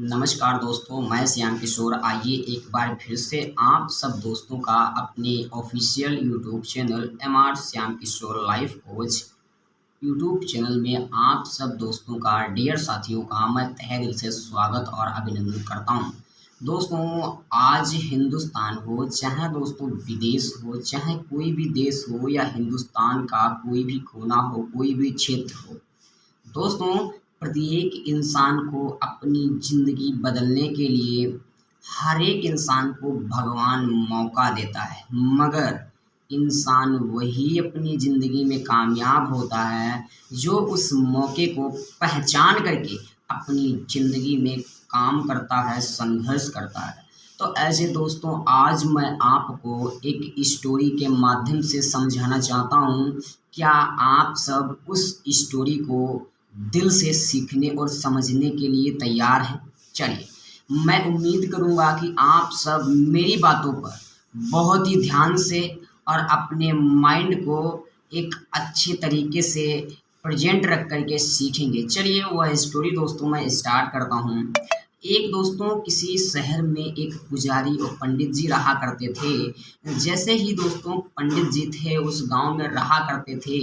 नमस्कार दोस्तों, मैं श्याम किशोर। आइए एक बार फिर से आप सब दोस्तों का अपने official YouTube channel Mr Shyam Kishore life coach YouTube channel में आप सब दोस्तों का डियर साथियों का मैं तहे दिल से स्वागत और अभिनंदन करता हूं। दोस्तों, आज हिंदुस्तान हो चाहे दोस्तों विदेश हो, चाहे कोई भी देश हो या हिंदुस्तान का कोई भी कोना हो, कोई भी क्षेत्र हो, दोस्तों प्रत्येक इंसान को अपनी ज़िंदगी बदलने के लिए हर एक इंसान को भगवान मौका देता है, मगर इंसान वही अपनी ज़िंदगी में कामयाब होता है जो उस मौके को पहचान करके अपनी ज़िंदगी में काम करता है, संघर्ष करता है। तो ऐसे दोस्तों, आज मैं आपको एक स्टोरी के माध्यम से समझाना चाहता हूँ। क्या आप सब उस स्टोरी को दिल से सीखने और समझने के लिए तैयार हैं? चलिए, मैं उम्मीद करूँगा कि आप सब मेरी बातों पर बहुत ही ध्यान से और अपने माइंड को एक अच्छे तरीके से प्रेजेंट रख कर के सीखेंगे। चलिए, वह स्टोरी दोस्तों मैं स्टार्ट करता हूँ। एक दोस्तों किसी शहर में एक पुजारी और पंडित जी रहा करते थे। जैसे ही दोस्तों पंडित जी थे उस गांव में रहा करते थे,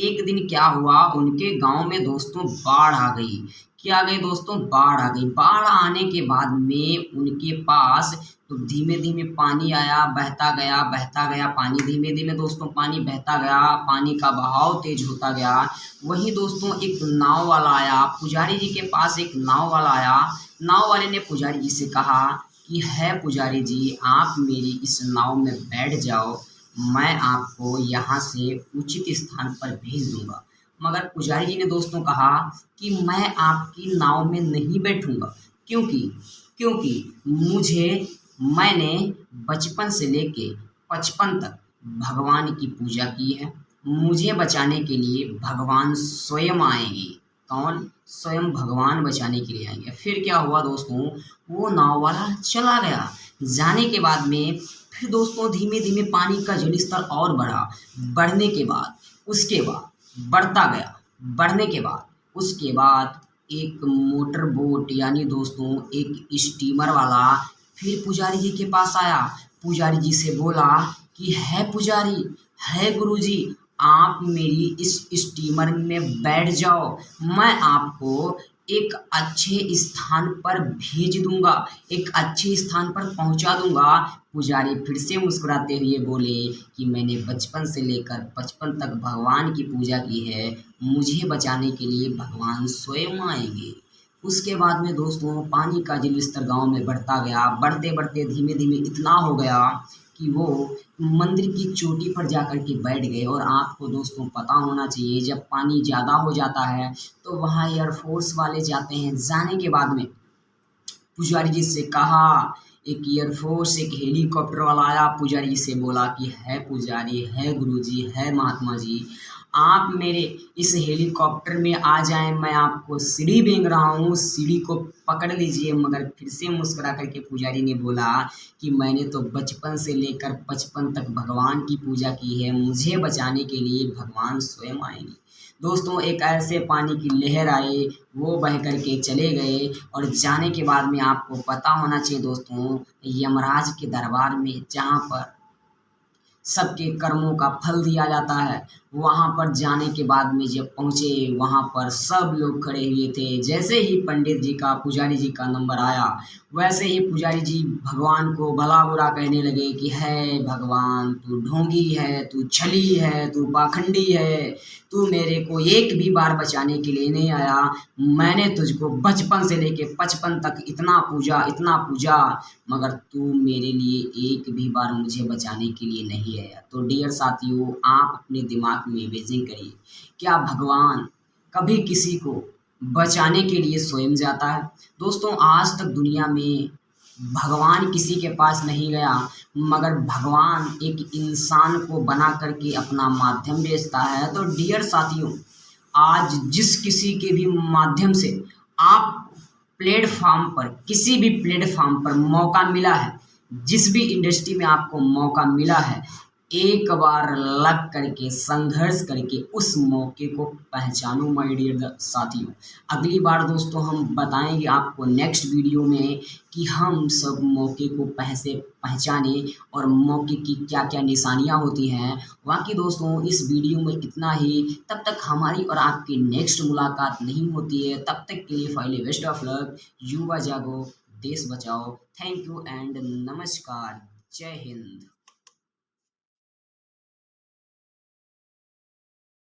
एक दिन क्या हुआ, उनके गांव में दोस्तों बाढ़ आ गई। क्या आ गई दोस्तों? बाढ़ आ गई। बाढ़ आने के बाद में उनके पास तो धीमे धीमे पानी आया, बहता गया पानी, धीमे धीमे दोस्तों पानी बहता गया, पानी का बहाव तेज होता गया। वहीं दोस्तों एक नाव वाला आया, पुजारी जी के पास एक नाव वाला आया। नाव वाले ने पुजारी जी से कहा कि है पुजारी जी, आप मेरी इस नाव में बैठ जाओ, मैं आपको यहाँ से उचित स्थान पर भेज दूंगा। मगर पुजारी जी ने दोस्तों कहा कि मैं आपकी नाव में नहीं बैठूंगा, क्योंकि क्योंकि मैंने बचपन से लेके 55 तक भगवान की पूजा की है। मुझे बचाने के लिए भगवान स्वयं आएंगे। कौन? स्वयं भगवान बचाने के लिए आएंगे। फिर क्या हुआ दोस्तों, वो नाव वाला चला गया। जाने के बाद में फिर दोस्तों धीमे धीमे पानी का जल स्तर और बढ़ा। बढ़ने के बाद उसके बाद बढ़ता गया। बढ़ने के बाद उसके बाद एक मोटर बोट यानी दोस्तों एक स्टीमर वाला फिर पुजारी जी के पास आया। पुजारी जी से बोला कि है पुजारी, है गुरुजी, आप मेरी इस स्टीमर में बैठ जाओ, मैं आपको एक अच्छे स्थान पर भेज दूंगा, एक अच्छे स्थान पर पहुंचा दूंगा। पुजारी फिर से मुस्कुराते हुए बोले कि मैंने बचपन से लेकर 55 तक भगवान की पूजा की है, मुझे बचाने के लिए भगवान स्वयं आएंगे। उसके बाद में दोस्तों पानी का जल स्तर गाँव में बढ़ता गया। बढ़ते बढ़ते धीमे धीमे इतना हो गया कि वो मंदिर की चोटी पर जाकर के बैठ गए। और आपको दोस्तों पता होना चाहिए, जब पानी ज़्यादा हो जाता है तो वहाँ एयरफोर्स वाले जाते हैं। जाने के बाद में पुजारी जी से कहा, एक एयरफोर्स एक हेलीकॉप्टर वाला आया। पुजारी जी से बोला कि है पुजारी, है गुरुजी, है महात्मा जी, आप मेरे इस हेलीकॉप्टर में आ जाएं, मैं आपको सीढ़ी भेज रहा हूँ, सीढ़ी को पकड़ लीजिए। मगर फिर से मुस्कुरा करके पुजारी ने बोला कि मैंने तो बचपन से लेकर 55 तक भगवान की पूजा की है, मुझे बचाने के लिए भगवान स्वयं आएंगे। दोस्तों एक ऐसे पानी की लहर आई, वो बह कर के चले गए। और जाने के बाद में आपको पता होना चाहिए दोस्तों, यमराज के दरबार में जहाँ पर सबके कर्मों का फल दिया जाता है, वहाँ पर जाने के बाद में जब पहुँचे, वहाँ पर सब लोग खड़े हुए थे। जैसे ही पंडित जी का, पुजारी जी का नंबर आया, वैसे ही पुजारी जी भगवान को भला बुरा कहने लगे कि है भगवान, तू ढोंगी है, तू छली है, तू पाखंडी है, तू मेरे को एक भी बार बचाने के लिए नहीं आया। मैंने तुझको बचपन से लेके 55 तक इतना पूजा, मगर तू मेरे लिए एक भी बार मुझे बचाने के लिए नहीं आया। तो डियर साथियों, आप अपने दिमाग में इमेजिन करिए, क्या भगवान कभी किसी को बचाने के लिए स्वयं जाता है? दोस्तों आज तक दुनिया में भगवान किसी के पास नहीं गया, मगर भगवान एक इंसान को बना करके अपना माध्यम भेजता है। तो डियर साथियों, आज जिस किसी के भी माध्यम से आप प्लेटफॉर्म पर, किसी भी प्लेटफॉर्म पर मौका मिला है, जिस भी इंडस्ट्री में आपको मौका मिला है, एक बार लग करके संघर्ष करके उस मौके को पहचानो माय डियर साथियों। अगली बार दोस्तों हम बताएंगे आपको नेक्स्ट वीडियो में कि हम सब मौके को पहचाने और मौके की क्या क्या निशानियां होती हैं। बाकी दोस्तों इस वीडियो में इतना ही। तब तक हमारी और आपकी नेक्स्ट मुलाकात नहीं होती है, तब तक के लिए फाइले बेस्ट ऑफ लक। युवा जागो, देश बचाओ। थैंक यू एंड नमस्कार। जय हिंद।